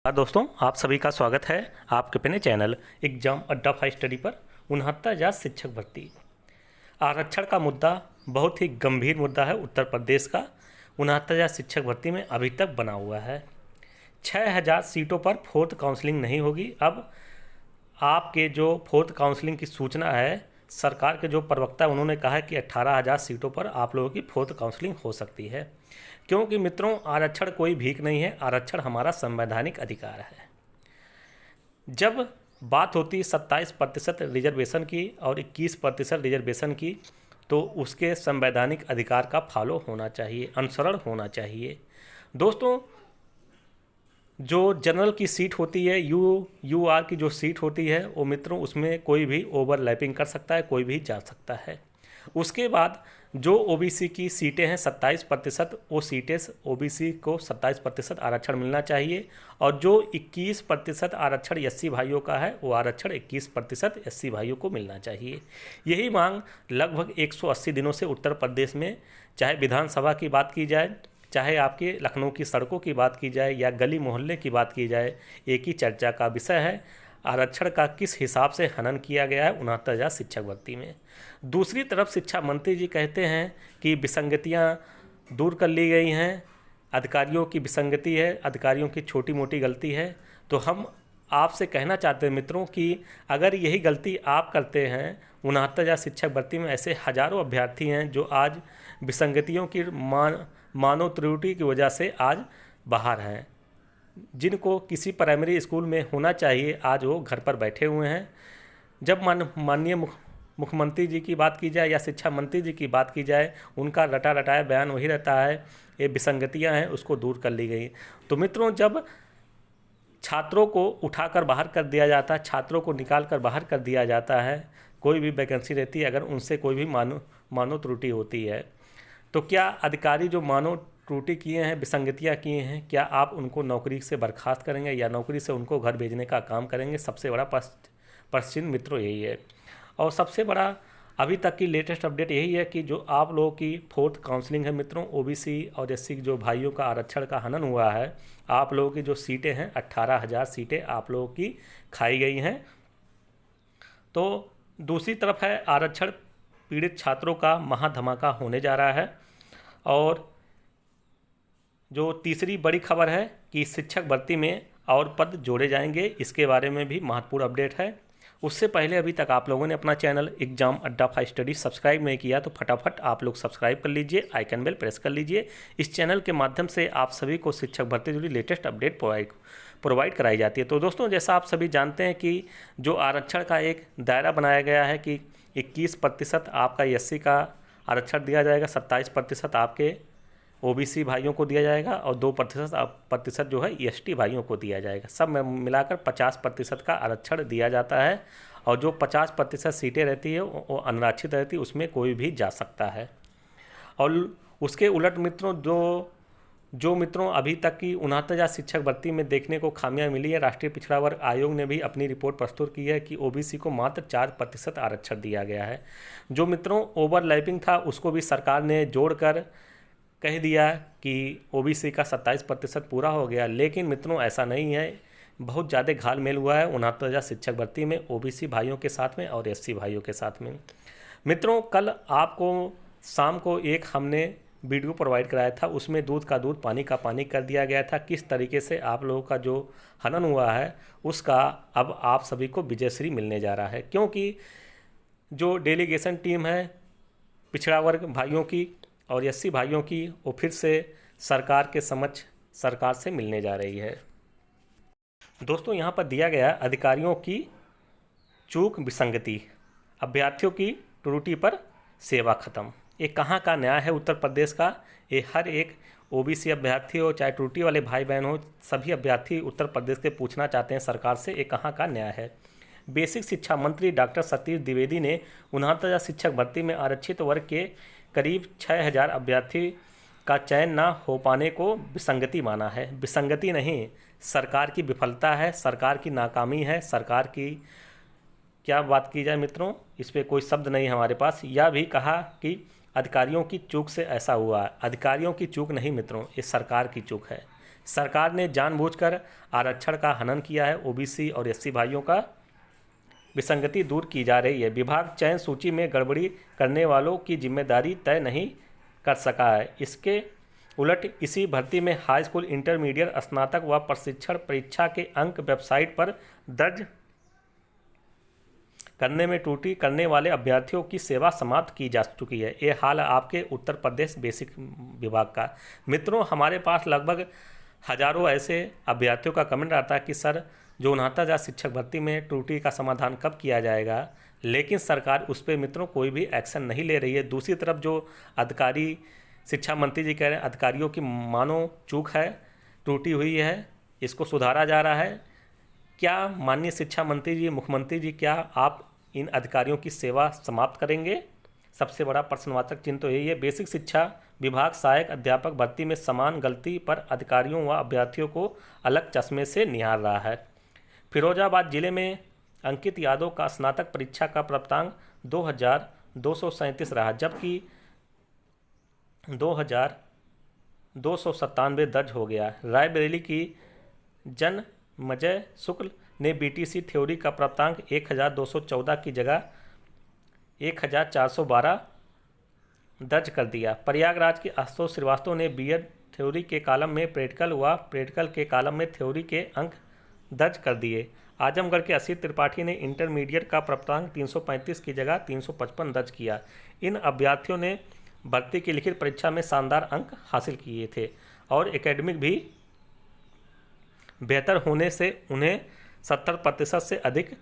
दोस्तों, आप सभी का स्वागत है आपके अपने चैनल एग्जाम अड्डा 5 स्टडी पर। 69,000 शिक्षक भर्ती आरक्षण का मुद्दा बहुत ही गंभीर मुद्दा है। उत्तर प्रदेश का 69,000 शिक्षक भर्ती में अभी तक बना हुआ है। 6,000 सीटों पर फोर्थ काउंसलिंग नहीं होगी। अब आपके जो फोर्थ काउंसलिंग की सूचना है, सरकार के जो प्रवक्ता है उन्होंने कहा है कि 18,000 सीटों पर आप लोगों की फोर्थ काउंसलिंग हो सकती है। क्योंकि मित्रों, आरक्षण कोई भीख नहीं है, आरक्षण हमारा संवैधानिक अधिकार है। जब बात होती है 27% रिजर्वेशन की और 21% रिजर्वेशन की, तो उसके संवैधानिक अधिकार का फॉलो होना चाहिए, अनुसरण होना चाहिए। दोस्तों, जो जनरल की सीट होती है, यूआर की जो सीट होती है, वो मित्रों उसमें कोई भी ओवरलैपिंग कर सकता है, कोई भी जा सकता है। उसके बाद जो ओबीसी की सीटें हैं 27%, वो सीटें ओबीसी को 27% आरक्षण मिलना चाहिए। और जो 21% आरक्षण एससी भाइयों का है, वो आरक्षण 21% एससी भाइयों को मिलना चाहिए। यही मांग लगभग 180 दिनों से उत्तर प्रदेश में, चाहे विधानसभा की बात की जाए, चाहे आपके लखनऊ की सड़कों की बात की जाए या गली मोहल्ले की बात की जाए, एक ही चर्चा का विषय है, आरक्षण का किस हिसाब से हनन किया गया है 69,000 शिक्षक भर्ती में। दूसरी तरफ शिक्षा मंत्री जी कहते हैं कि विसंगतियां दूर कर ली गई हैं, अधिकारियों की विसंगति है, अधिकारियों की छोटी मोटी गलती है। तो हम आपसे कहना चाहते हैं मित्रों कि अगर यही गलती आप करते हैं, 69,000 शिक्षक भर्ती में ऐसे हजारों अभ्यर्थी हैं जो आज विसंगतियों की मानव त्रुटि की वजह से आज बाहर हैं, जिनको किसी प्राइमरी स्कूल में होना चाहिए, आज वो घर पर बैठे हुए हैं। जब माननीय मुख्यमंत्री जी की बात की जाए या शिक्षा मंत्री जी की बात की जाए, उनका रटा रटाया बयान वही रहता है, ये विसंगतियां हैं उसको दूर कर ली गई। तो मित्रों, जब छात्रों को उठाकर बाहर कर दिया जाता है, छात्रों को निकाल कर बाहर कर दिया जाता है, कोई भी वैकेंसी रहती है, अगर उनसे कोई भी मानव त्रुटि होती है, तो क्या अधिकारी जो मानव त्रुटि किए हैं, विसंगतियां किए हैं, क्या आप उनको नौकरी से बर्खास्त करेंगे या नौकरी से उनको घर भेजने का काम करेंगे? सबसे बड़ा प्रश्न मित्रों यही है। और सबसे बड़ा अभी तक की लेटेस्ट अपडेट यही है कि जो आप लोगों की फोर्थ काउंसलिंग है मित्रों, ओबीसी और एससी जो भाइयों का आरक्षण का हनन हुआ है, आप लोगों की जो सीटें हैं 18,000 सीटें आप लोगों की खाई गई हैं। तो दूसरी तरफ है आरक्षण पीड़ित छात्रों का महाधमाका होने जा रहा है। और जो तीसरी बड़ी खबर है कि शिक्षक भर्ती में और पद जोड़े जाएंगे, इसके बारे में भी महत्वपूर्ण अपडेट है। उससे पहले अभी तक आप लोगों ने अपना चैनल एग्जाम अड्डा 5 स्टडी सब्सक्राइब नहीं किया, तो फटाफट आप लोग सब्सक्राइब कर लीजिए, आइकन बेल प्रेस कर लीजिए। इस चैनल के माध्यम से आप सभी को शिक्षक भर्ती जुड़ी लेटेस्ट अपडेट प्रोवाइड कराई जाती है। तो दोस्तों, जैसा आप सभी जानते हैं कि जो आरक्षण का एक दायरा बनाया गया है कि 21% आपका एससी का आरक्षण दिया जाएगा, 27% आपके ओबीसी भाइयों को दिया जाएगा और 2% जो है एसटी भाइयों को दिया जाएगा। सब में मिलाकर 50% का आरक्षण दिया जाता है। और जो 50% सीटें रहती है वो अनारक्षित रहती है, उसमें कोई भी जा सकता है। और उसके उलट मित्रों, जो मित्रों अभी तक की 69,000 शिक्षक भर्ती में देखने को खामियां मिली है, राष्ट्रीय पिछड़ा वर्ग आयोग ने भी अपनी रिपोर्ट प्रस्तुत की है कि ओबीसी को मात्र 4% आरक्षण दिया गया है। जो मित्रों ओवरलैपिंग था, उसको भी सरकार ने जोड़कर कह दिया कि ओबीसी का 27% पूरा हो गया। लेकिन मित्रों ऐसा नहीं है, बहुत ज़्यादा घालमेल हुआ है 69,000 शिक्षक भर्ती में ओबीसी भाइयों के साथ में और एससी भाइयों के साथ में। मित्रों, कल आपको शाम को एक हमने वीडियो प्रोवाइड कराया था, उसमें दूध का दूध पानी का पानी कर दिया गया था। किस तरीके से आप लोगों का जो हनन हुआ है उसका अब आप सभी को विजयश्री मिलने जा रहा है। क्योंकि जो डेलीगेशन टीम है पिछड़ा वर्ग भाइयों की और एससी भाइयों की, वो फिर से सरकार के समक्ष सरकार से मिलने जा रही है। दोस्तों, यहाँ पर दिया गया अधिकारियों की चूक विसंगति, अभ्यर्थियों की त्रुटि पर सेवा खत्म। ये कहाँ का न्याय है उत्तर प्रदेश का? ये हर एक ओबीसी अभ्यर्थी हो चाहे त्रुटि वाले भाई बहन हो, सभी अभ्यर्थी उत्तर प्रदेश के पूछना चाहते हैं सरकार से, ये कहाँ का न्याय है। बेसिक शिक्षा मंत्री डॉक्टर सतीश द्विवेदी ने 69,000 शिक्षक भर्ती में आरक्षित वर्ग के करीब 6,000 अभ्यर्थी का चयन न हो पाने को विसंगति माना है। विसंगति नहीं, सरकार की विफलता है, सरकार की नाकामी है, सरकार की क्या बात की जाए मित्रों, इस पर कोई शब्द नहीं हमारे पास। यह भी कहा कि अधिकारियों की चूक से ऐसा हुआ। अधिकारियों की चूक नहीं मित्रों, ये सरकार की चूक है। सरकार ने जानबूझकर आरक्षण का हनन किया है। ओबीसी और एससी भाइयों का विसंगति दूर की जा रही है। विभाग चयन सूची में गड़बड़ी करने वालों की जिम्मेदारी तय नहीं कर सका है। इसके उलट इसी भर्ती में हाई स्कूल, इंटरमीडिएट, स्नातक व प्रशिक्षण परीक्षा के अंक वेबसाइट पर दर्ज करने में त्रुटि करने वाले अभ्यर्थियों की सेवा समाप्त की जा चुकी है। ये हाल है आपके उत्तर प्रदेश बेसिक विभाग का। मित्रों, हमारे पास लगभग हजारों ऐसे अभ्यर्थियों का कमेंट आता है कि सर, जो 69,000 शिक्षक भर्ती में त्रुटि का समाधान कब किया जाएगा, लेकिन सरकार उस पर मित्रों कोई भी एक्शन नहीं ले रही है। दूसरी तरफ जो अधिकारी, शिक्षा मंत्री जी कह रहे हैं अधिकारियों की मानो चूक है, त्रुटि हुई है, इसको सुधारा जा रहा है। क्या माननीय शिक्षा मंत्री जी, मुख्यमंत्री जी, क्या आप इन अधिकारियों की सेवा समाप्त करेंगे? सबसे बड़ा प्रश्नवाचक चिन्ह तो यही है। बेसिक शिक्षा विभाग सहायक अध्यापक भर्ती में समान गलती पर अधिकारियों व अभ्यर्थियों को अलग चश्मे से निहार रहा है। फिरोजाबाद जिले में अंकित यादव का स्नातक परीक्षा का प्राप्तांक 2,237 रहा, जबकि 2,297 दर्ज हो गया। रायबरेली की जन्मजय शुक्ल ने बीटीसी थ्योरी का प्राप्तांक 1,214 की जगह 1,412 दर्ज कर दिया। प्रयागराज के आशुतोष श्रीवास्तव ने बीएड थ्योरी के कॉलम में प्रैक्टिकल व प्रैक्टिकल के कॉलम में थ्योरी के अंक दर्ज कर दिए। आजमगढ़ के असित त्रिपाठी ने इंटरमीडिएट का प्राप्तांक 335 की जगह 355 दर्ज किया। इन अभ्यर्थियों ने भर्ती की लिखित परीक्षा में शानदार अंक हासिल किए थे और एकेडमिक भी बेहतर होने से उन्हें 70% से अधिक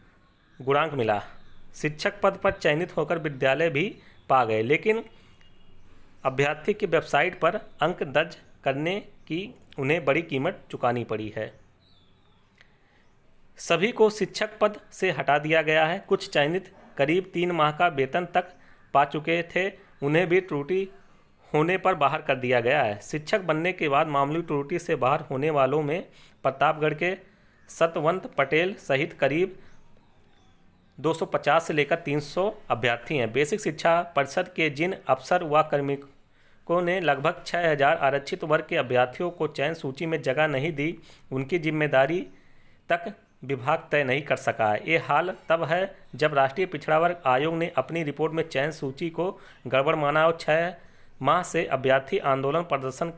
गुणांक मिला। शिक्षक पद पर चयनित होकर विद्यालय भी पा गए, लेकिन अभ्यर्थी की वेबसाइट पर अंक दर्ज करने की उन्हें बड़ी कीमत चुकानी पड़ी है। सभी को शिक्षक पद से हटा दिया गया है। कुछ चयनित करीब 3 माह का वेतन तक पा चुके थे, उन्हें भी त्रुटि होने पर बाहर कर दिया गया है। शिक्षक बनने के बाद मामूली त्रुटि से बाहर होने वालों में प्रतापगढ़ के सतवंत पटेल सहित करीब 250 से लेकर 300 अभ्यर्थी हैं। बेसिक शिक्षा परिषद के जिन अफसर व कार्मिकों ने लगभग 6,000 आरक्षित वर्ग के अभ्यर्थियों को चयन सूची में जगह नहीं दी, उनकी जिम्मेदारी तक विभाग तय नहीं कर सका है। ये हाल तब है जब राष्ट्रीय पिछड़ा वर्ग आयोग ने अपनी रिपोर्ट में चयन सूची को गड़बड़ माना और 6 माह से अभ्यर्थी आंदोलन प्रदर्शन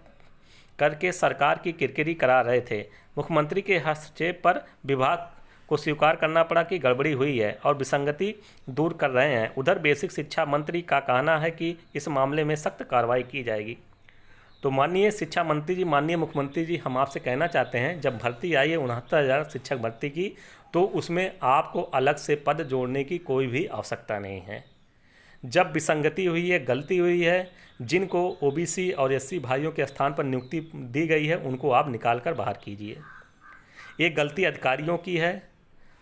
करके सरकार की किरकिरी करा रहे थे। मुख्यमंत्री के हस्तक्षेप पर विभाग को स्वीकार करना पड़ा कि गड़बड़ी हुई है और विसंगति दूर कर रहे हैं। उधर बेसिक शिक्षा मंत्री का कहना है कि इस मामले में सख्त कार्रवाई की जाएगी। तो माननीय शिक्षा मंत्री जी, माननीय मुख्यमंत्री जी, हम आपसे कहना चाहते हैं, जब भर्ती आई है 69,000 शिक्षक भर्ती की, तो उसमें आपको अलग से पद जोड़ने की कोई भी आवश्यकता नहीं है। जब विसंगति हुई है, गलती हुई है, जिनको ओबीसी और एससी भाइयों के स्थान पर नियुक्ति दी गई है, उनको आप निकाल कर बाहर कीजिए। ये गलती अधिकारियों की है।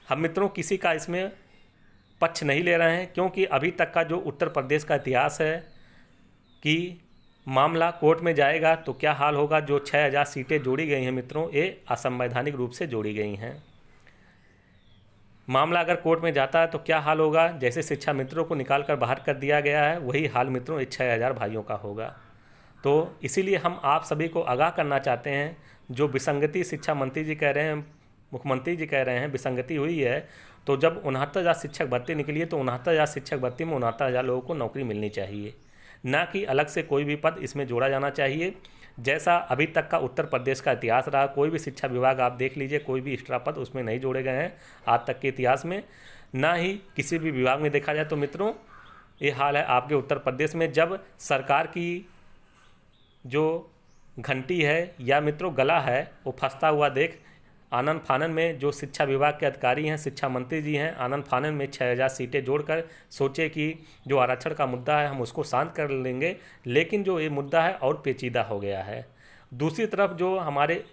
हम मित्रों किसी का इसमें पक्ष नहीं ले रहे हैं, क्योंकि अभी तक का जो उत्तर प्रदेश का इतिहास है कि मामला कोर्ट में जाएगा तो क्या हाल होगा। जो 6,000 सीटें जोड़ी गई हैं मित्रों, ये असंवैधानिक रूप से जोड़ी गई हैं। मामला अगर कोर्ट में जाता है तो क्या हाल होगा। जैसे शिक्षा मित्रों को निकाल कर बाहर कर दिया गया है, वही हाल मित्रों 6,000 भाइयों का होगा। तो इसीलिए हम आप सभी को आगाह करना चाहते हैं, जो विसंगति शिक्षा मंत्री जी कह रहे हैं, मुख्यमंत्री जी कह रहे हैं विसंगति हुई है, तो जब 69,000 शिक्षक भर्ती निकली है तो 69,000 शिक्षक भर्ती में 69,000 लोगों को नौकरी मिलनी चाहिए, ना कि अलग से कोई भी पद इसमें जोड़ा जाना चाहिए। जैसा अभी तक का उत्तर प्रदेश का इतिहास रहा, कोई भी शिक्षा विभाग आप देख लीजिए, कोई भी एक्स्ट्रा पद उसमें नहीं जोड़े गए हैं आज तक के इतिहास में, ना ही किसी भी विभाग में देखा जाए। तो मित्रों ये हाल है आपके उत्तर प्रदेश में, जब सरकार की जो घंटी है या मित्रों गला है वो फंसता हुआ देख आनंद फानन में जो शिक्षा विभाग के अधिकारी हैं, शिक्षा मंत्री जी हैं, आनंद फानन में 6,000 सीटें जोड़कर सोचे कि जो आरक्षण का मुद्दा है हम उसको शांत कर लेंगे, लेकिन जो ये मुद्दा है और पेचीदा हो गया है। दूसरी तरफ जो हमारे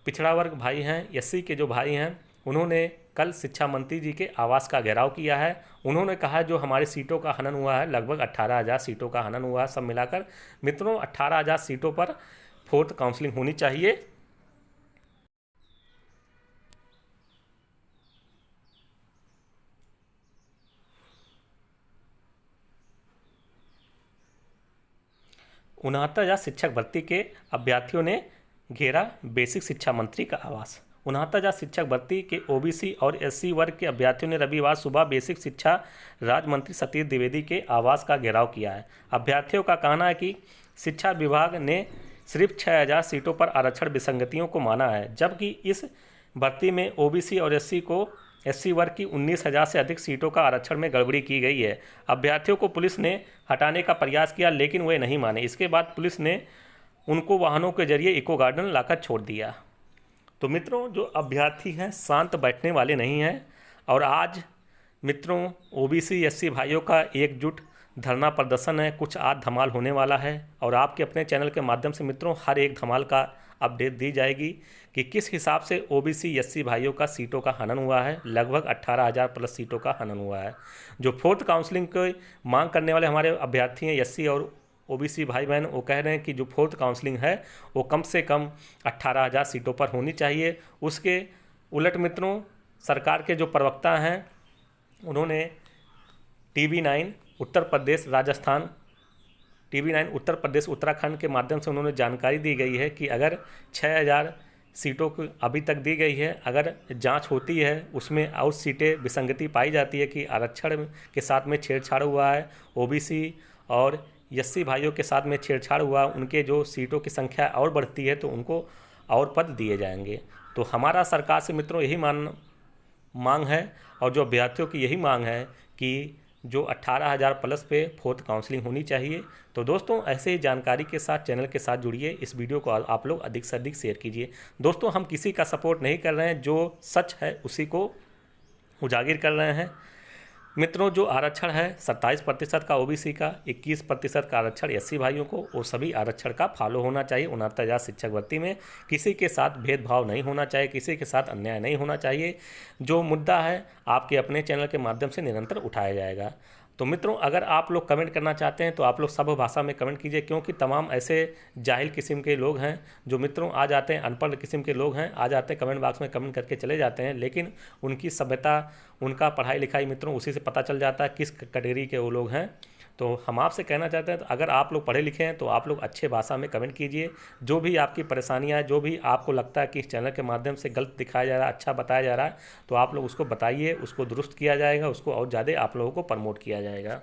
पिछड़ा वर्ग भाई हैं, एससी के जो भाई हैं, उन्होंने कल शिक्षा मंत्री जी के आवास का घेराव किया है। उन्होंने कहा जो हमारी सीटों का हनन हुआ है, लगभग 18,000 सीटों का हनन हुआ है सब मिलाकर। मित्रों 18,000 सीटों पर 4th काउंसलिंग होनी चाहिए। उनहत्तर 69,000 शिक्षक भर्ती के अभ्यर्थियों ने घेरा बेसिक शिक्षा मंत्री का आवास। 69,000 शिक्षक भर्ती के ओबीसी और एससी वर्ग के अभ्यर्थियों ने रविवार सुबह बेसिक शिक्षा राज्य मंत्री सतीश द्विवेदी के आवास का घेराव किया है। अभ्यर्थियों का कहना है कि शिक्षा विभाग ने सिर्फ 6,000 सीटों पर आरक्षण विसंगतियों को माना है, जबकि इस भर्ती में ओबीसी और एससी वर्ग की 19,000 से अधिक सीटों का आरक्षण में गड़बड़ी की गई है। अभ्यर्थियों को पुलिस ने हटाने का प्रयास किया, लेकिन वे नहीं माने। इसके बाद पुलिस ने उनको वाहनों के जरिए इको गार्डन लाकर छोड़ दिया। तो मित्रों, जो अभ्यर्थी हैं शांत बैठने वाले नहीं हैं, और आज मित्रों ओबीसी एससी भाइयों का एकजुट धरना प्रदर्शन है। कुछ आज धमाल होने वाला है, और आपके अपने चैनल के माध्यम से मित्रों हर एक धमाल का अपडेट दी जाएगी कि किस हिसाब से ओबीसी एससी भाइयों का सीटों का हनन हुआ है। लगभग 18,000 प्लस सीटों का हनन हुआ है। जो फोर्थ काउंसलिंग की मांग करने वाले हमारे अभ्यर्थी हैं एससी और ओबीसी भाई बहन, वो कह रहे हैं कि जो फोर्थ काउंसलिंग है वो कम से कम 18,000 सीटों पर होनी चाहिए। उसके उलट मित्रों सरकार के जो प्रवक्ता हैं उन्होंने TV9 उत्तर प्रदेश राजस्थान, TV9 उत्तर प्रदेश उत्तराखंड के माध्यम से उन्होंने जानकारी दी गई है कि अगर 6,000 सीटों को अभी तक दी गई है, अगर जांच होती है उसमें और सीटें विसंगति पाई जाती है कि आरक्षण के साथ में छेड़छाड़ हुआ है, ओबीसी और एससी भाइयों के साथ में छेड़छाड़ हुआ, उनके जो सीटों की संख्या और बढ़ती है तो उनको और पद दिए जाएंगे। तो हमारा सरकार से मित्रों यही मांग है, और जो अभ्यर्थियों की यही मांग है कि जो 18,000 प्लस पे फोर्थ काउंसलिंग होनी चाहिए। तो दोस्तों ऐसे ही जानकारी के साथ चैनल के साथ जुड़िए। इस वीडियो को आप लोग अधिक से अधिक शेयर कीजिए। दोस्तों हम किसी का सपोर्ट नहीं कर रहे हैं, जो सच है उसी को उजागर कर रहे हैं। मित्रों जो आरक्षण है 27% का ओबीसी का, 21% का आरक्षण एससी भाइयों को, वो सभी आरक्षण का फॉलो होना चाहिए। 69,000 शिक्षक भर्ती में किसी के साथ भेदभाव नहीं होना चाहिए, किसी के साथ अन्याय नहीं होना चाहिए। जो मुद्दा है आपके अपने चैनल के माध्यम से निरंतर उठाया जाएगा। तो मित्रों अगर आप लोग कमेंट करना चाहते हैं तो आप लोग सब भाषा में कमेंट कीजिए, क्योंकि तमाम ऐसे जाहिल किस्म के लोग हैं जो मित्रों आ जाते हैं, अनपढ़ किस्म के लोग हैं, आ जाते हैं कमेंट बॉक्स में कमेंट करके चले जाते हैं, लेकिन उनकी सभ्यता, उनका पढ़ाई लिखाई मित्रों उसी से पता चल जाता है किस कैटेगरी के वो लोग हैं। तो हम आपसे कहना चाहते हैं तो अगर आप लोग पढ़े लिखे हैं तो आप लोग अच्छे भाषा में कमेंट कीजिए। जो भी आपकी परेशानियां, जो भी आपको लगता है कि इस चैनल के माध्यम से गलत दिखाया जा रहा है, अच्छा बताया जा रहा है, तो आप लोग उसको बताइए, उसको दुरुस्त किया जाएगा, उसको और ज़्यादा आप लोगों को प्रमोट किया जाएगा।